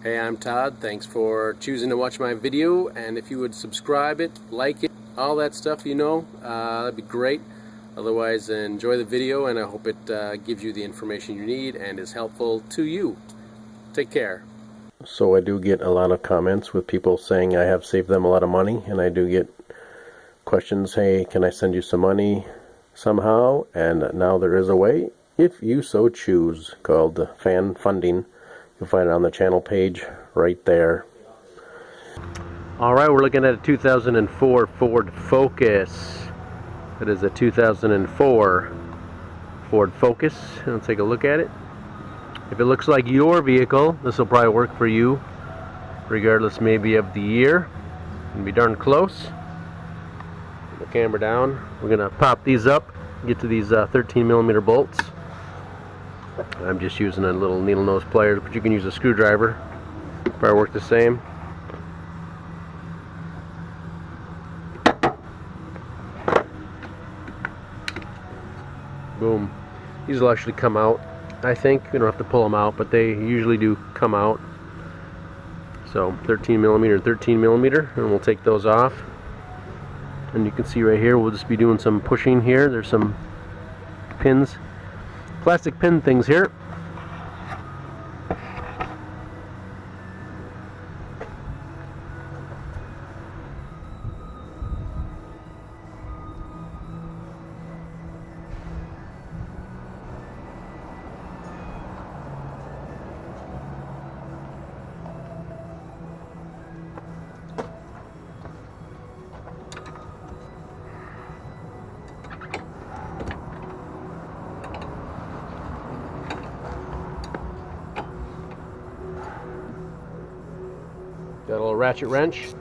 Hey, I'm Todd. Thanks for choosing to watch my video, and if you would subscribe it, like it, all that stuff, that'd be great. Otherwise, enjoy the video, and I hope it gives you the information you need and is helpful to you. Take care. So I do get a lot of comments with people saying I have saved them a lot of money, and I do get questions, hey, can I send you some money somehow? And now there is a way, if you so choose, called fan funding. You'll find it on the channel page right there. Alright, we're looking at a 2004 Ford Focus. It is a 2004 Ford Focus. Let's take a look at it. If it looks like your vehicle, this will probably work for you, regardless maybe of the year. It'll be darn close. Put the camera down. We're going to pop these up, get to these 13mm bolts. I'm just using a little needle nose pliers, but you can use a screwdriver. Probably work the same. Boom. These will actually come out, I think. You don't have to pull them out, but they usually do come out. So 13mm and 13mm, and we'll take those off. And you can see right here, we'll just be doing some pushing here. There's some pins. Plastic pin things here. Got a little ratchet wrench.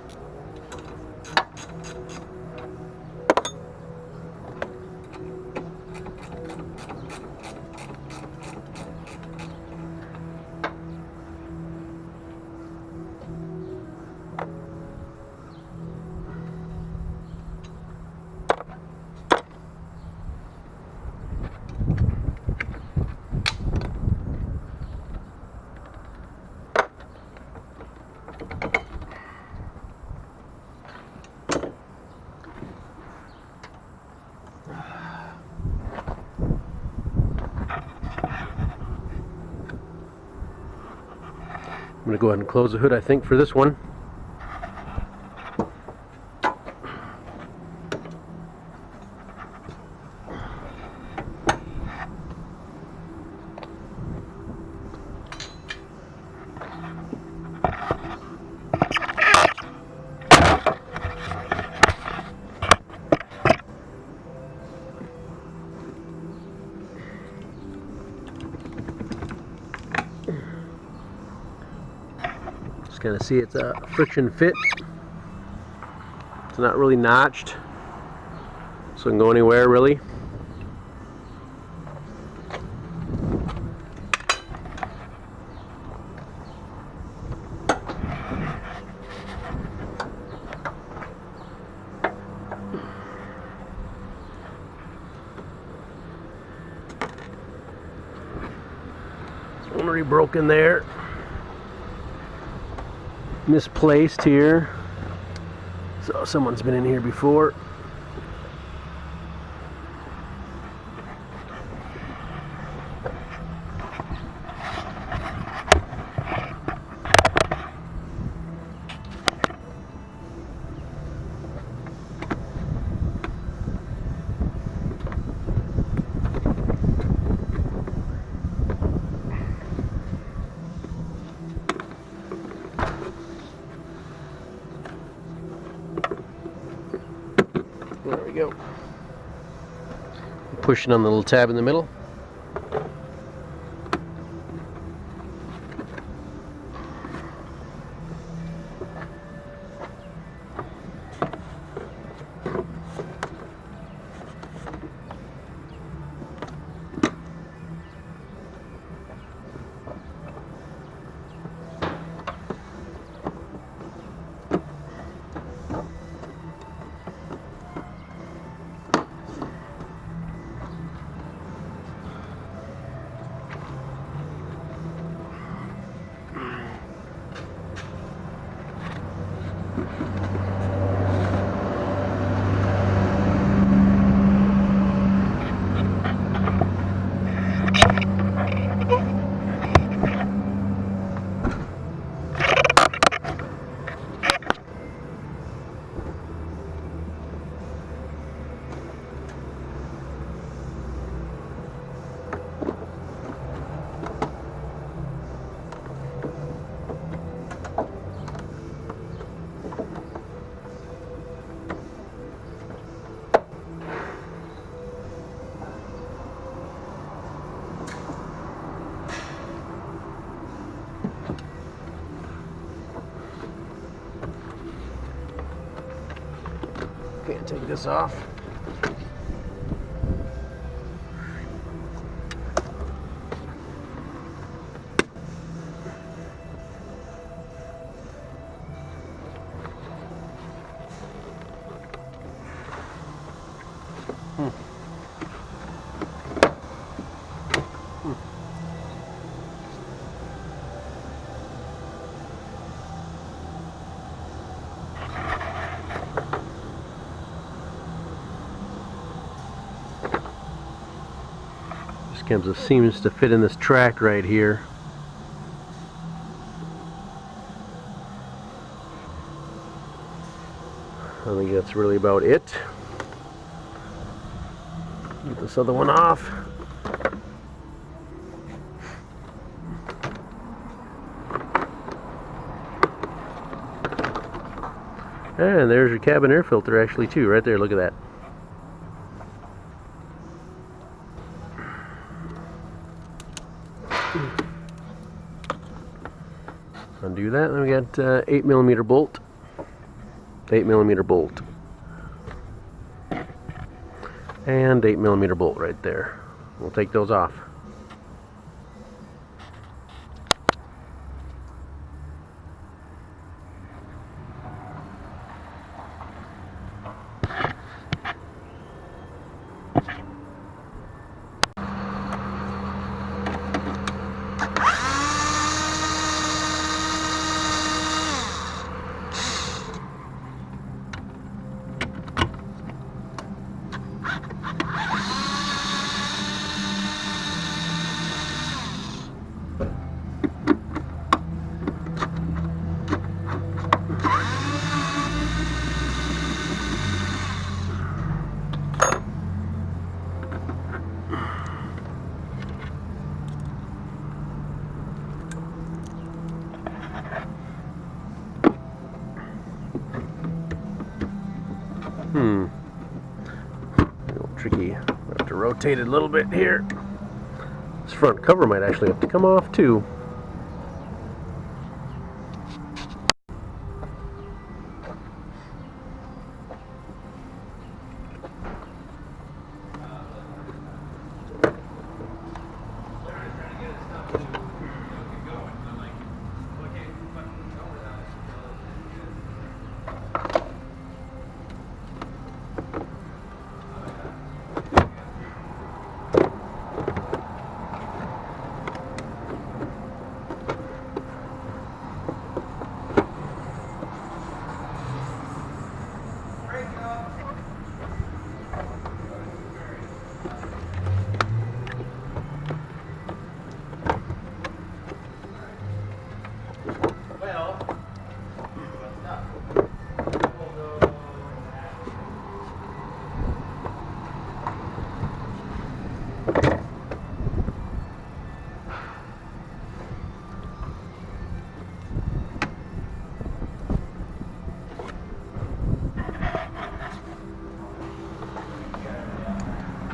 I'm going to go ahead and close the hood, I think, for this one. Kind of see it's a friction fit. It's not really notched, so it can go anywhere really. It's already broken there. Misplaced here, so someone's been in here before. There we go. Pushing on the little tab in the middle. Can't take this off. This seems to fit in this track right here. I think that's really about it. Get this other one off. And there's your cabin air filter actually too, right there, look at that. Undo that, then we got 8mm bolt. 8mm bolt. And 8mm bolt right there. We'll take those off. A little tricky. I have to rotate it a little bit here. This front cover might actually have to come off too.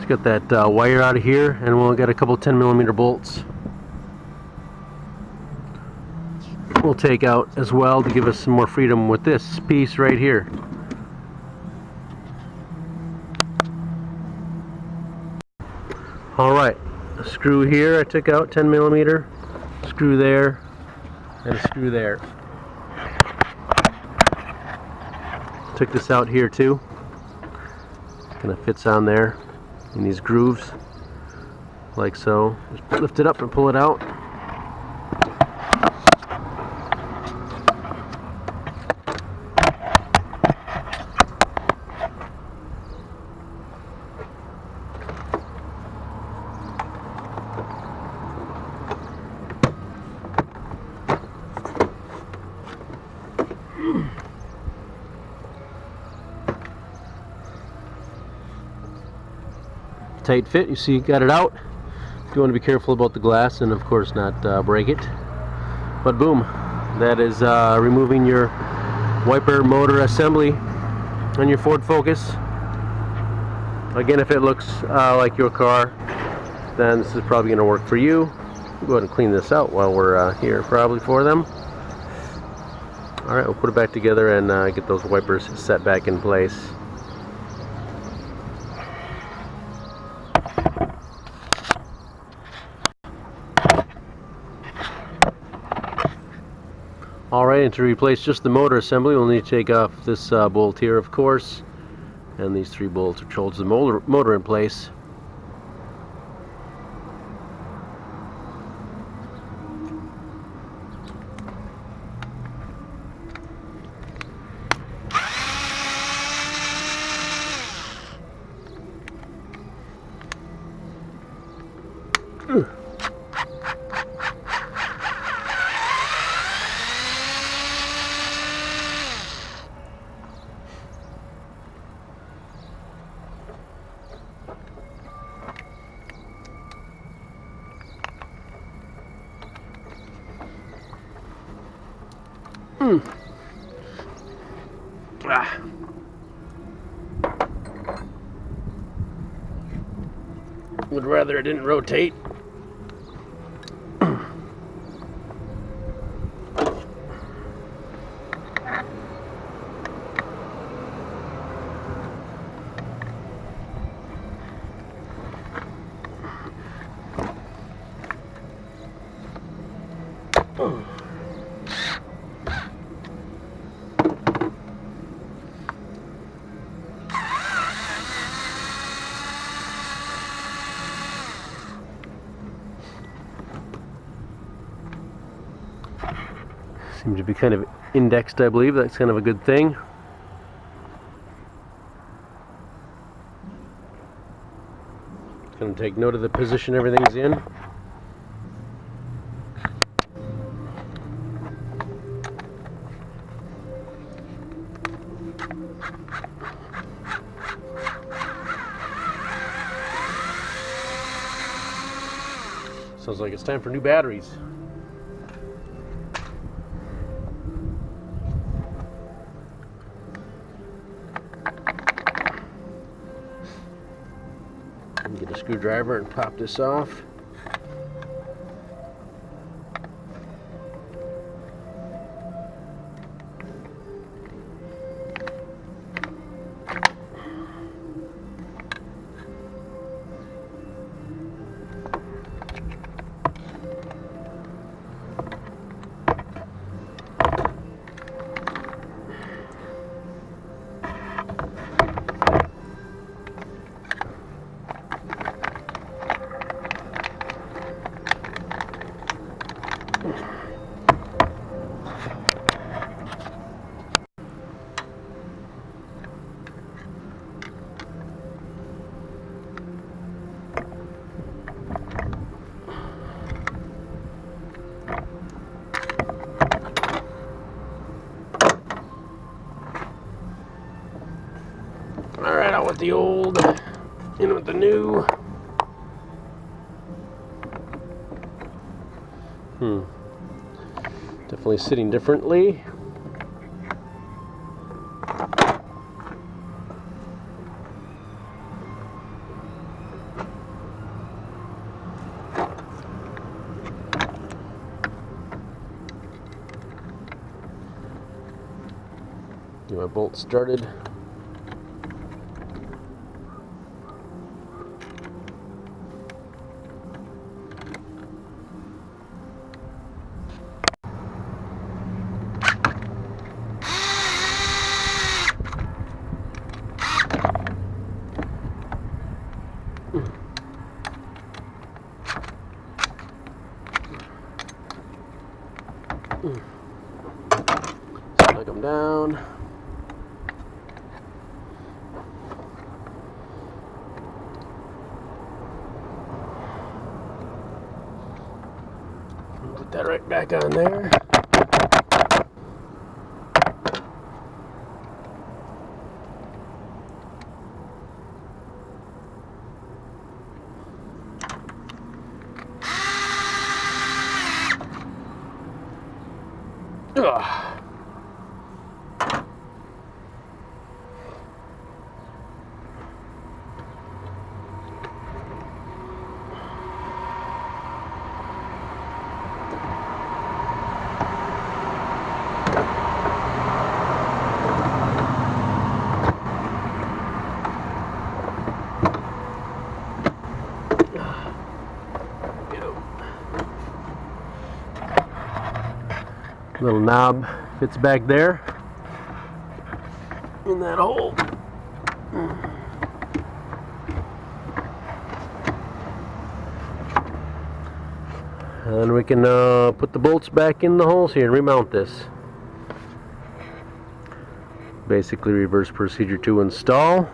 Let's get that wire out of here, and we'll get a couple 10mm bolts. We'll take out as well to give us some more freedom with this piece right here. Alright, a screw here I took out, 10mm, screw there, and a screw there. Took this out here too. Kind of fits on there in these grooves, like so. Just lift it up and pull it out. tight fit. You see, got it out. You want to be careful about the glass and of course not break it. But boom, that is removing your wiper motor assembly on your Ford Focus. Again, if it looks like your car, then this is probably going to work for you. Go ahead and clean this out while we're here probably for them. Alright, we'll put it back together and get those wipers set back in place. Alright, and to replace just the motor assembly, we'll need to take off this bolt here, of course, and these 3 bolts which holds the motor in place. Would rather it didn't rotate. Seems to be kind of indexed, I believe. That's kind of a good thing. Going to take note of the position everything's in. Sounds like it's time for new batteries. Get a screwdriver and pop this off. Alright, out with the old, in with the new. Definitely sitting differently. Get my bolt started. Slide them down. Put that right back on there. Ugh. Little knob fits back there in that hole. And we can put the bolts back in the holes here and remount this. Basically reverse procedure to install.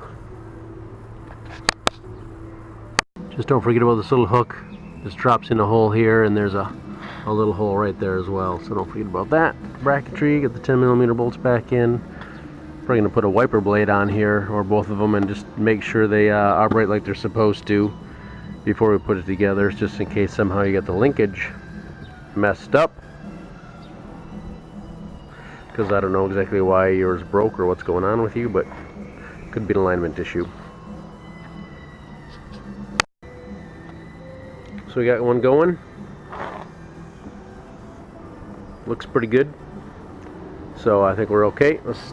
Just don't forget about this little hook. This drops in a hole here, and there's a little hole right there as well, so don't forget about that. Bracketry, get the 10mm bolts back in. Probably going to put a wiper blade on here, or both of them, and just make sure they operate like they're supposed to before we put it together, just in case somehow you get the linkage messed up. Because I don't know exactly why yours broke or what's going on with you, but it could be an alignment issue. So we got one going. Looks pretty good. So I think we're okay. Let's